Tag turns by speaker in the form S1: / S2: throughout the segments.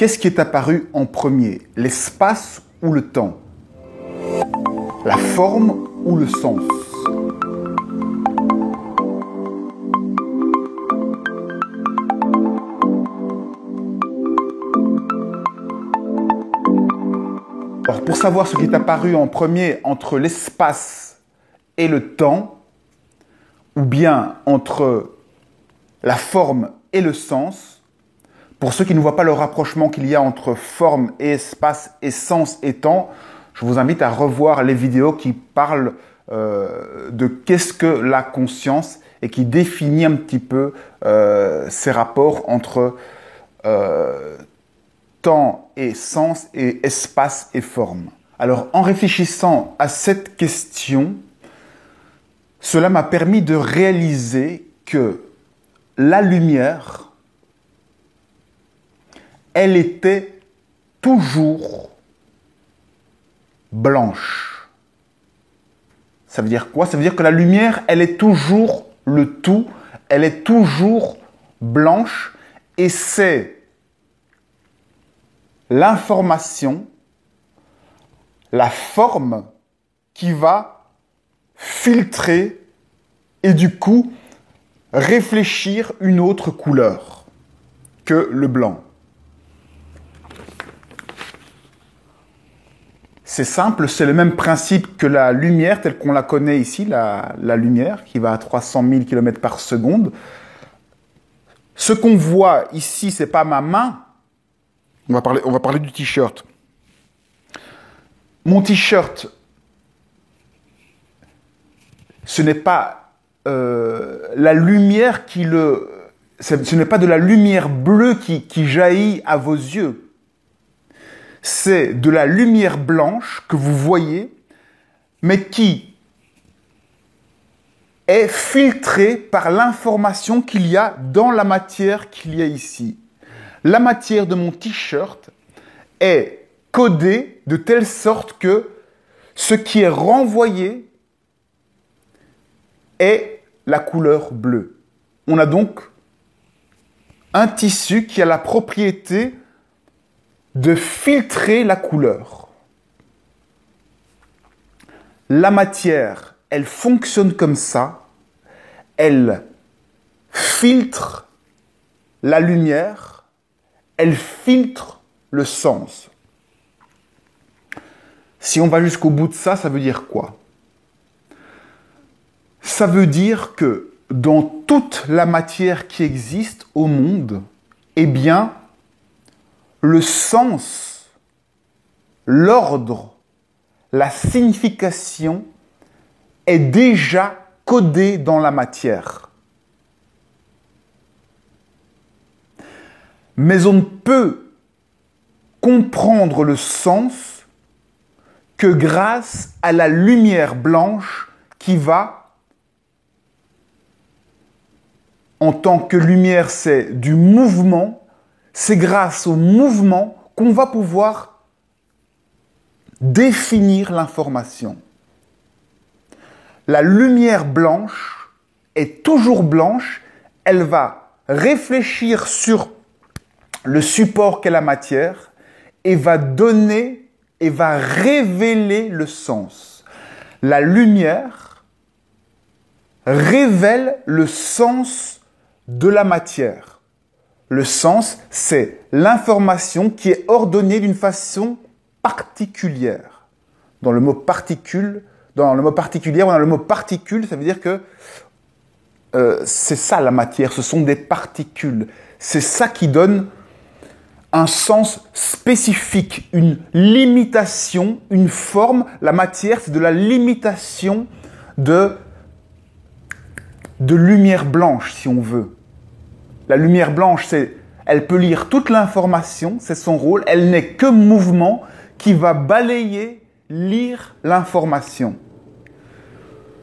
S1: Qu'est-ce qui est apparu en premier? L'espace ou le temps? La forme ou le sens? Alors, pour savoir ce qui est apparu en premier entre l'espace et le temps, ou bien entre la forme et le sens, pour ceux qui ne voient pas le rapprochement qu'il y a entre forme et espace et sens et temps, je vous invite à revoir les vidéos qui parlent de qu'est-ce que la conscience et qui définit un petit peu ces rapports entre temps et sens et espace et forme. Alors, en réfléchissant à cette question, cela m'a permis de réaliser que la lumière, elle était toujours blanche. Ça veut dire quoi? Ça veut dire que la lumière, elle est toujours le tout, elle est toujours blanche et c'est l'information, la forme qui va filtrer et du coup réfléchir une autre couleur que le blanc. C'est simple, c'est le même principe que la lumière telle qu'on la connaît ici, la lumière qui va à 300 000 km par seconde. Ce qu'on voit ici, c'est pas ma main. On va parler du t-shirt. Mon t-shirt, ce n'est pas la lumière ce n'est pas de la lumière bleue qui jaillit à vos yeux. C'est de la lumière blanche que vous voyez, mais qui est filtrée par l'information qu'il y a dans la matière qu'il y a ici. La matière de mon t-shirt est codée de telle sorte que ce qui est renvoyé est la couleur bleue. On a donc un tissu qui a la propriété de filtrer la couleur. La matière, elle fonctionne comme ça. Elle filtre la lumière, elle filtre le sens. Si on va jusqu'au bout de ça, ça veut dire quoi? Ça veut dire que dans toute la matière qui existe au monde, eh bien, le sens, l'ordre, la signification est déjà codé dans la matière. Mais on ne peut comprendre le sens que grâce à la lumière blanche qui va, en tant que lumière, c'est du mouvement. C'est grâce au mouvement qu'on va pouvoir définir l'information. La lumière blanche est toujours blanche, elle va réfléchir sur le support qu'est la matière et va donner et va révéler le sens. La lumière révèle le sens de la matière. Le sens, c'est l'information qui est ordonnée d'une façon particulière. Dans le mot particule, on a le mot particule, ça veut dire que c'est ça la matière, ce sont des particules. C'est ça qui donne un sens spécifique, une limitation, une forme. La matière, c'est de la limitation de lumière blanche, si on veut. La lumière blanche, elle peut lire toute l'information, c'est son rôle. Elle n'est que mouvement qui va balayer, lire l'information.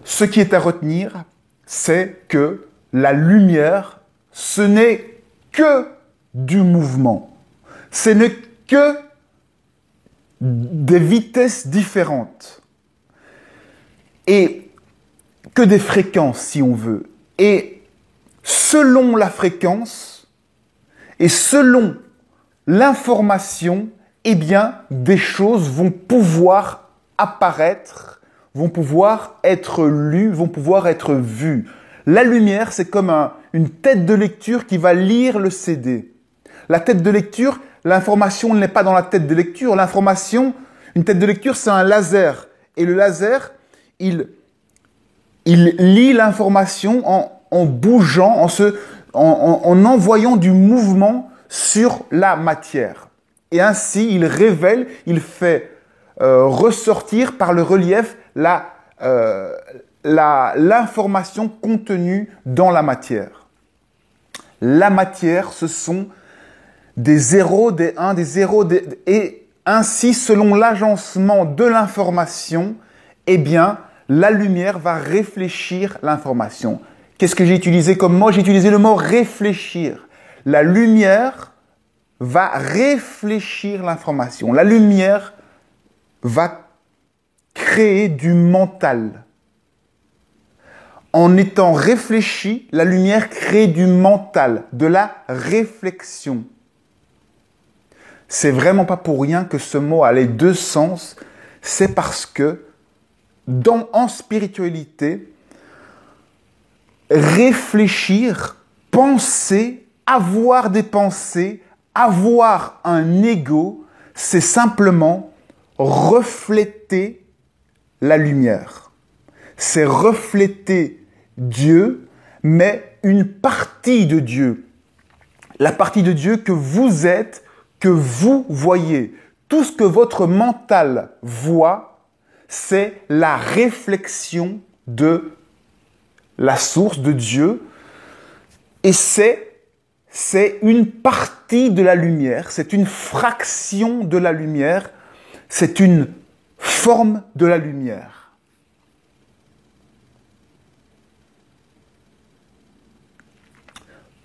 S1: Ce qui est à retenir, c'est que la lumière, ce n'est que du mouvement. Ce n'est que des vitesses différentes. Et que des fréquences, si on veut. Et selon la fréquence et selon l'information, eh bien, des choses vont pouvoir apparaître, vont pouvoir être lues, vont pouvoir être vues. La lumière, c'est comme une tête de lecture qui va lire le CD. La tête de lecture, l'information n'est pas dans la tête de lecture. L'information, une tête de lecture, c'est un laser. Et le laser, il lit l'information en bougeant, en envoyant du mouvement sur la matière. Et ainsi, il révèle, il fait ressortir par le relief l'information contenue dans la matière. La matière, ce sont des 0, des 1, des 0, et ainsi, selon l'agencement de l'information, eh bien, la lumière va réfléchir l'information. Qu'est-ce que j'ai utilisé comme mot? J'ai utilisé le mot réfléchir. La lumière va réfléchir l'information. La lumière va créer du mental. En étant réfléchi, la lumière crée du mental, de la réflexion. C'est vraiment pas pour rien que ce mot a les deux sens. C'est parce que en spiritualité, réfléchir, penser, avoir des pensées, avoir un ego, c'est simplement refléter la lumière. C'est refléter Dieu, mais une partie de Dieu. La partie de Dieu que vous êtes, que vous voyez. Tout ce que votre mental voit, c'est la réflexion de la source de Dieu. Et c'est une partie de la lumière, c'est une fraction de la lumière, c'est une forme de la lumière.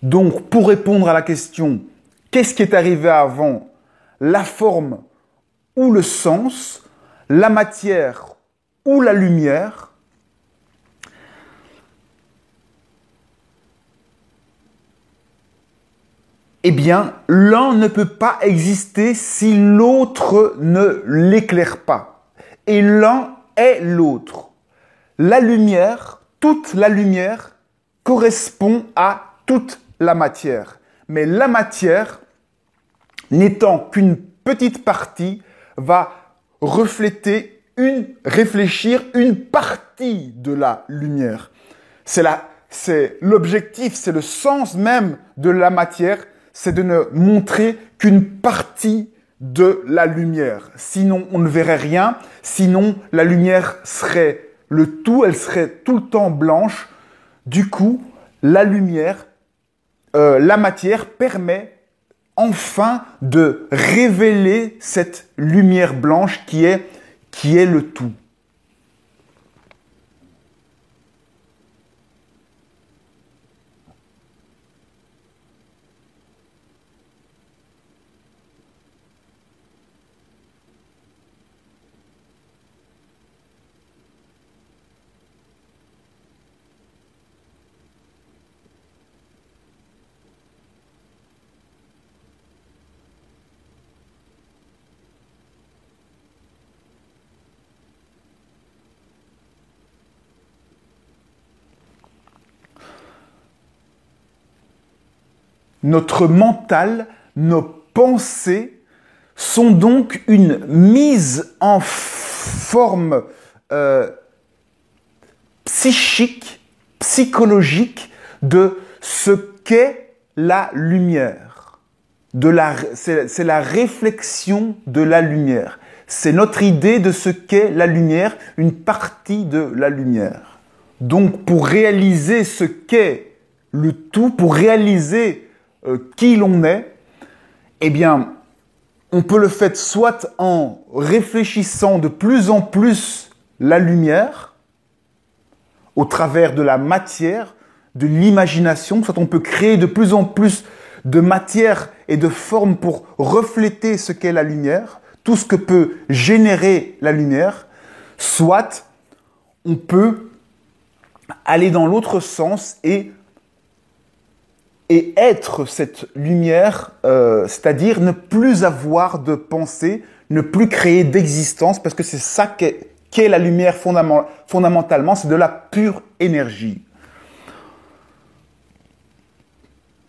S1: Donc, pour répondre à la question, qu'est-ce qui est arrivé avant, la forme ou le sens, la matière ou la lumière? Eh bien, l'un ne peut pas exister si l'autre ne l'éclaire pas. Et l'un est l'autre. La lumière, toute la lumière, correspond à toute la matière. Mais la matière, n'étant qu'une petite partie, va réfléchir une partie de la lumière. C'est l'objectif, c'est le sens même de la matière, c'est de ne montrer qu'une partie de la lumière. Sinon, on ne verrait rien. Sinon, la lumière serait le tout, elle serait tout le temps blanche. Du coup, la matière permet enfin de révéler cette lumière blanche qui est le tout. Notre mental, nos pensées sont donc une mise en forme psychique, psychologique de ce qu'est la lumière. C'est la réflexion de la lumière. C'est notre idée de ce qu'est la lumière, une partie de la lumière. Donc, pour réaliser ce qu'est le tout, pour réaliser qui l'on est, eh bien, on peut le faire soit en réfléchissant de plus en plus la lumière au travers de la matière, de l'imagination, soit on peut créer de plus en plus de matière et de forme pour refléter ce qu'est la lumière, tout ce que peut générer la lumière, soit on peut aller dans l'autre sens et et être cette lumière, c'est-à-dire ne plus avoir de pensée, ne plus créer d'existence, parce que c'est ça qu'est la lumière fondamentalement, c'est de la pure énergie.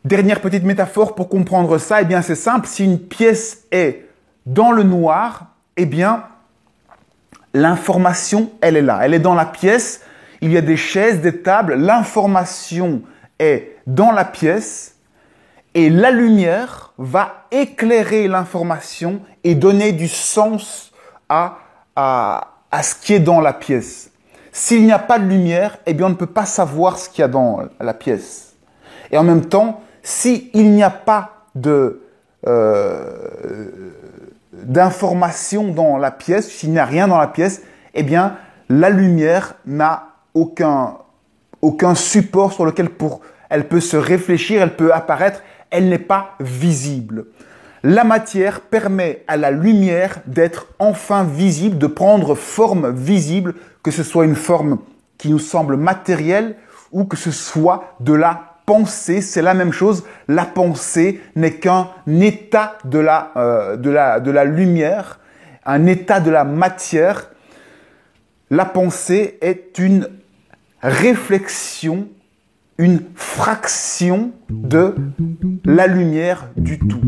S1: Dernière petite métaphore pour comprendre ça, eh bien c'est simple, si une pièce est dans le noir, eh bien l'information, elle est là, elle est dans la pièce, il y a des chaises, des tables, l'information est dans la pièce et la lumière va éclairer l'information et donner du sens à ce qui est dans la pièce. S'il n'y a pas de lumière, eh bien on ne peut pas savoir ce qu'il y a dans la pièce. Et en même temps, s'il n'y a pas d'information dans la pièce, s'il n'y a rien dans la pièce, eh bien la lumière n'a aucun support sur lequel elle peut se réfléchir, elle peut apparaître, elle n'est pas visible. La matière permet à la lumière d'être enfin visible, de prendre forme visible, que ce soit une forme qui nous semble matérielle ou que ce soit de la pensée. C'est la même chose. La pensée n'est qu'un état de la lumière, un état de la matière. La pensée est une réflexion, une fraction de la lumière du tout.